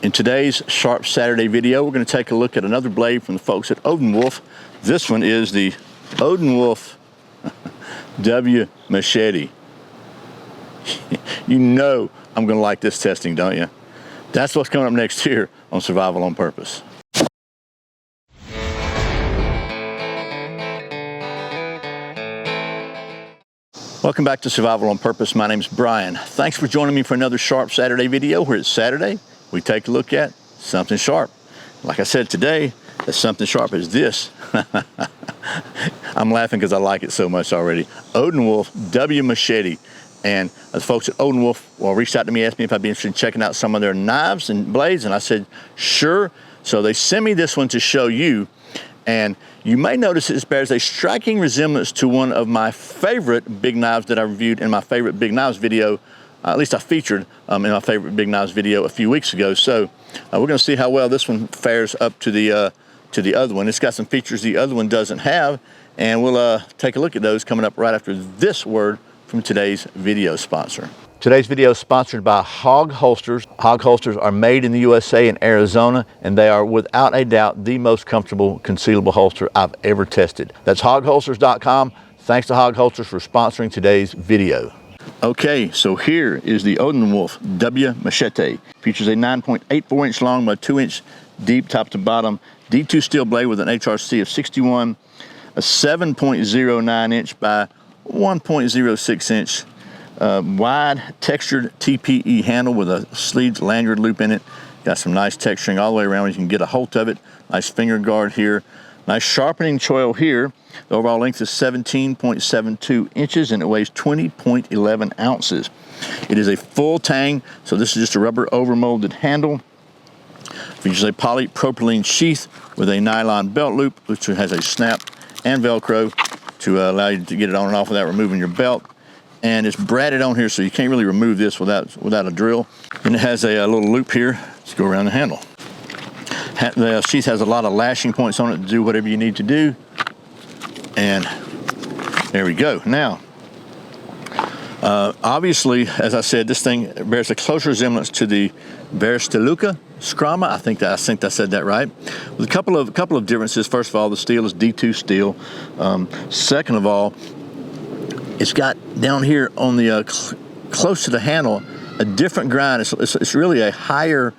In today's Sharp Saturday video, we're going to take a look at another blade from the folks at Odenwolf. This one is the Odenwolf W Machete. You know I'm going to like this testing, don't you? That's what's coming up next here on Survival on Purpose. Welcome back to Survival on Purpose. My name's Brian. Thanks for joining me for another Sharp Saturday video where it's Saturday. We take a look at something sharp. Like I said today, that something sharp is this. I'm laughing because I like it so much already. Odenwolf W Machete. And the folks at Odenwolf reached out to me, asked me if I'd be interested in checking out some of their knives and blades, and I said, sure. So they sent me this one to show you. And you may notice it bears a striking resemblance to one of my favorite big knives that I reviewed in my favorite big knives video. At least I featured in my favorite big knives video a few weeks ago. So we're going to see how well this one fares up to the other one. It's got some features the other one doesn't have, and we'll take a look at those coming up right after this word from today's video sponsor. Today's video is sponsored by Hog Holsters. Hog Holsters are made in the USA in Arizona, and they are without a doubt the most comfortable concealable holster I've ever tested. That's hogholsters.com. Thanks to Hog Holsters for sponsoring today's video. Okay, so here is the Odenwolf W Machete. Features a 9.84 inch long by 2 inch deep top to bottom D2 steel blade with an HRC of 61, a 7.09 inch by 1.06 inch wide textured TPE handle with a sleeved lanyard loop in it. Got some nice texturing all the way around. You can get a hold of it. Nice finger guard here. Nice sharpening choil here. The overall length is 17.72 inches and it weighs 20.11 ounces. It is a full tang, so this is just a rubber overmolded handle. Features a polypropylene sheath with a nylon belt loop, which has a snap and Velcro to allow you to get it on and off without removing your belt. And it's braided on here, so you can't really remove this without a drill. And it has a little loop here to go around the handle. The sheath has a lot of lashing points on it to do whatever you need to do. And there we go. Now, obviously, as I said, this thing bears a close resemblance to the Versteluca Scrama. I think I said that right. With a couple of differences. First of all, the steel is D2 steel. Second of all, it's got down here on the close to the handle a different grind. It's really a higher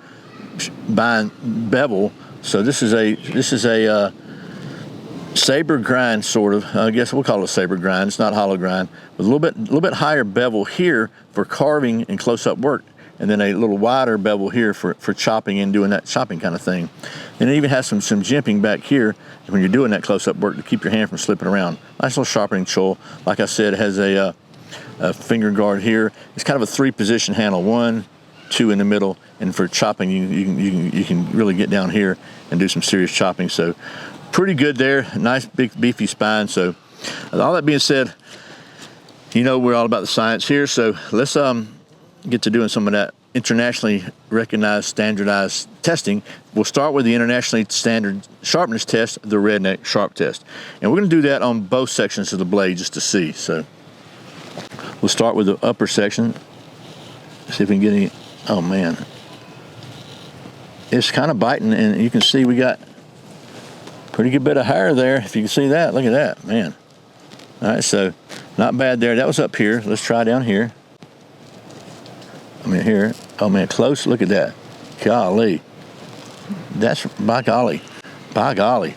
bevel. So this is a saber grind, sort of. I guess we'll call it a saber grind. It's not hollow grind. With a little bit higher bevel here for carving and close-up work, and then a little wider bevel here for chopping and doing that chopping kind of thing. And it even has some jimping back here when you're doing that close-up work to keep your hand from slipping around. Nice little sharpening choil. Like I said, it has a finger guard here. It's kind of a three-position handle. 1, 2 in the middle, and for chopping, you can really get down here and do some serious chopping. So pretty good there. Nice big beefy spine. So all that being said, you know we're all about the science here. So let's get to doing some of that internationally recognized, standardized testing. We'll start with the internationally standard sharpness test, the redneck sharp test. And we're going to do that on both sections of the blade just to see. So we'll start with the upper section. See if we can get any. Oh man, it's kind of biting, and you can see we got pretty good bit of hair there. If you can see that, look at that, man. All right, so not bad there. That was up here. Let's try down here. I mean here. Oh man, close. Look at that. Golly. That's by golly. By golly.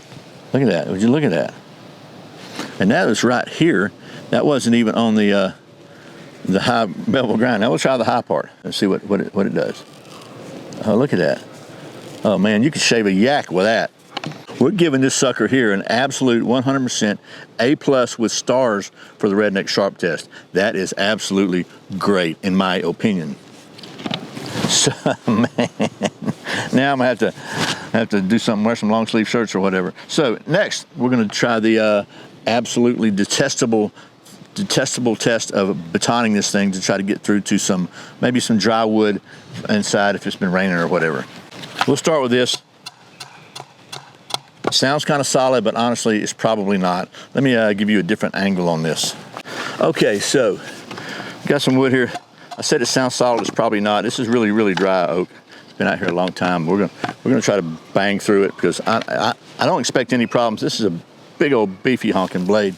Look at that. Would you look at that? And that was right here. That wasn't even on the high bevel grind. Now we'll try the high part and see what it does. Oh, look at that. Oh man, you could shave a yak with that. We're giving this sucker here an absolute 100% A+ with stars for the redneck sharp test. That is absolutely great in my opinion. So man, now I'm gonna have to do something, wear some long sleeve shirts or whatever. So next we're gonna try the absolutely detestable test of batoning this thing to try to get through to maybe some dry wood inside if it's been raining or whatever. We'll start with this. Sounds kind of solid, but honestly it's probably not. Let me give you a different angle on this. Okay, so got some wood here. I said it sounds solid, it's probably not. This is really dry oak. been out here a long time. We're gonna try to bang through it because I don't expect any problems. This is a big old beefy honking blade,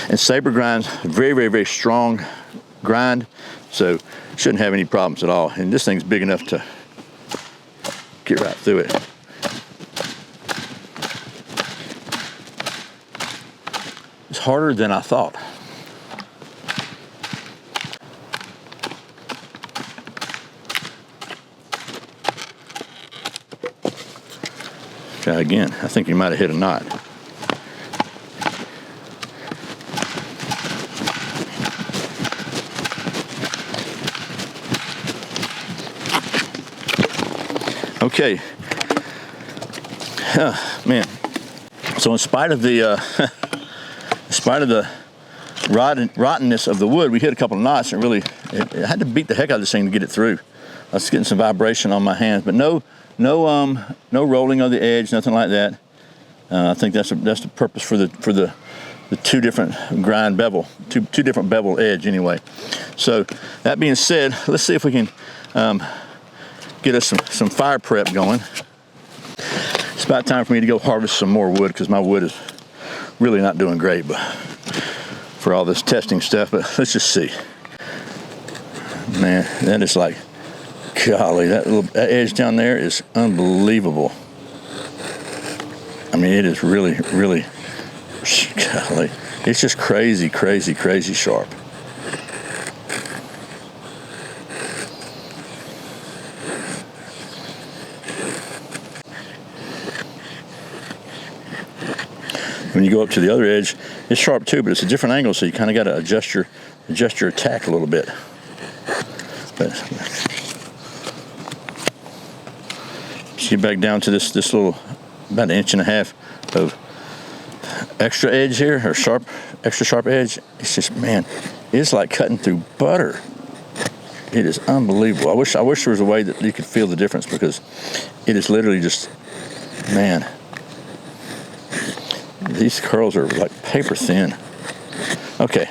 and saber grinds very, very, very strong grind, so shouldn't have any problems at all. And this thing's big enough to get right through it. It's harder than I thought. Try again. I think you might have hit a knot. Okay. Man. So in spite of the rottenness of the wood, we hit a couple of knots, and really, it had to beat the heck out of this thing to get it through. I was getting some vibration on my hands, but no rolling of the edge, nothing like that. I think that's the purpose for the two different grind bevel, two different bevel edge anyway. So that being said, let's see if we can get us some fire prep going. It's about time for me to go harvest some more wood because my wood is really not doing great, but for all this testing stuff. But let's just see. Man, that is like, golly, that edge down there is unbelievable. I mean, it is really, really, golly, it's just crazy, crazy, crazy sharp. When you go up to the other edge, it's sharp too, but it's a different angle, so you kind of got to adjust your attack a little bit. But get back down to this little, about 1.5 inches of extra edge here, or extra sharp edge. It's just, man, it's like cutting through butter. It is unbelievable. I wish there was a way that you could feel the difference, because it is literally just, man, these curls are like paper thin. Okay,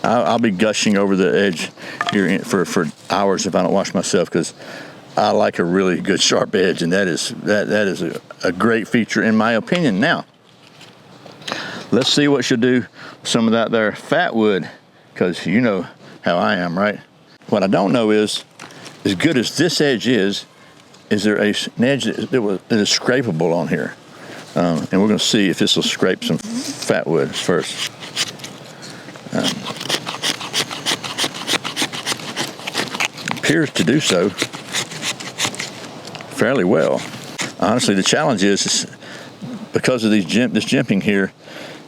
I'll be gushing over the edge here for hours if I don't wash myself, because I like a really good sharp edge, and that is a great feature in my opinion. Now, let's see what she'll do with some of that there fat wood, because you know how I am, right? What I don't know is, as good as this edge is there an edge that is scrapable on here? And we're going to see if this will scrape some fat wood first. Appears to do so fairly well. Honestly, the challenge is because of this jimping here,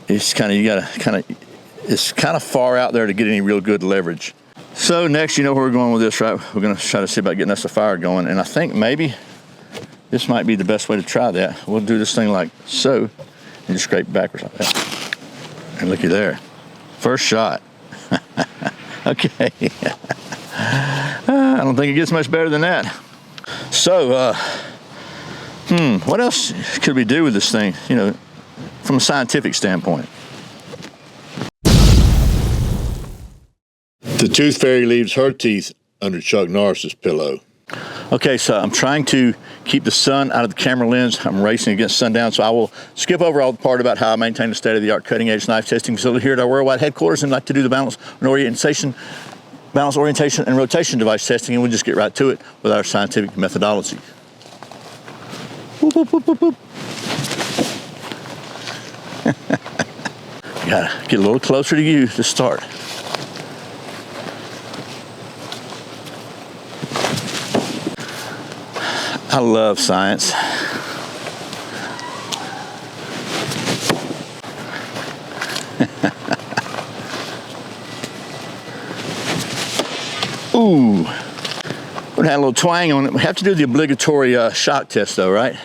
it's it's kind of far out there to get any real good leverage. So next, you know where we're going with this, right? We're going to try to see about getting us a fire going, and I think maybe this might be the best way to try that. We'll do this thing like so, and just scrape backwards like that. And looky there. First shot. Okay. I don't think it gets much better than that. So, what else could we do with this thing, you know, from a scientific standpoint? The tooth fairy leaves her teeth under Chuck Norris's pillow. Okay, so I'm trying to keep the sun out of the camera lens. I'm racing against sundown, so I will skip over all the part about how I maintain a state-of-the-art cutting-edge knife testing facility here at our worldwide headquarters, and like to do the balance orientation, and rotation device testing, and we'll just get right to it with our scientific methodology. Whoop, whoop, whoop, whoop, whoop. Gotta get a little closer to you to start. I love science. Ooh, we had a little twang on it. We have to do the obligatory shock test though, right?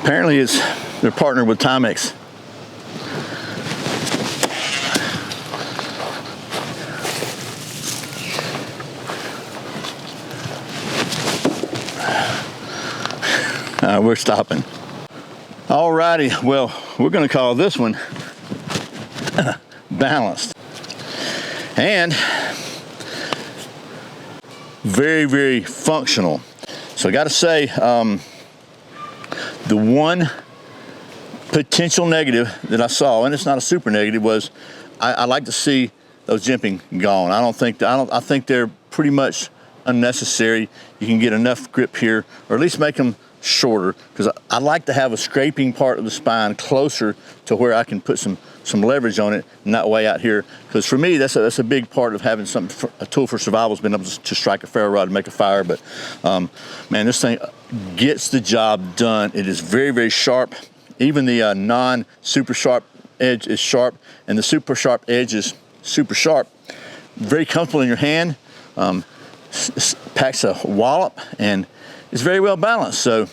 Apparently they're partnered with Timex. we're stopping. Alrighty, well, we're gonna call this one balanced. And very, very functional. So I gotta say, the one potential negative that I saw, and it's not a super negative, was I like to see those jimping gone. I think they're pretty much unnecessary. You can get enough grip here, or at least make them shorter, because I like to have a scraping part of the spine closer to where I can put some leverage on it, not way out here. Because for me, that's a big part of having a tool for survival, is being able to strike a ferro rod and make a fire. But man, this thing gets the job done. It is very, very sharp. Even the non-super sharp edge is sharp, and the super sharp edge is super sharp. Very comfortable in your hand. Packs a wallop, and it's very well balanced. So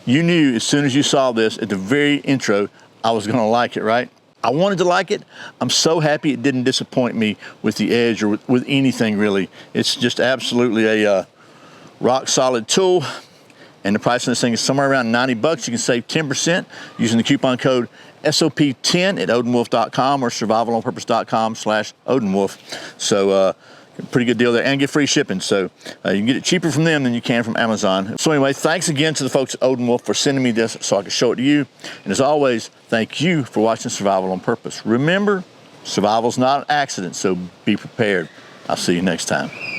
you knew as soon as you saw this at the very intro, I was gonna like it, right? I wanted to like it. I'm so happy it didn't disappoint me with the edge or with anything really. It's just absolutely a rock solid tool. And the price on this thing is somewhere around 90 bucks. You can save 10% using the coupon code SOP10 at Odenwolf.com or survivalonpurpose.com/Odenwolf. So pretty good deal there, and get free shipping. So you can get it cheaper from them than you can from Amazon. So anyway, thanks again to the folks at Odenwolf for sending me this so I could show it to you. And as always, thank you for watching Survival on Purpose. Remember, survival's not an accident, so be prepared. I'll see you next time.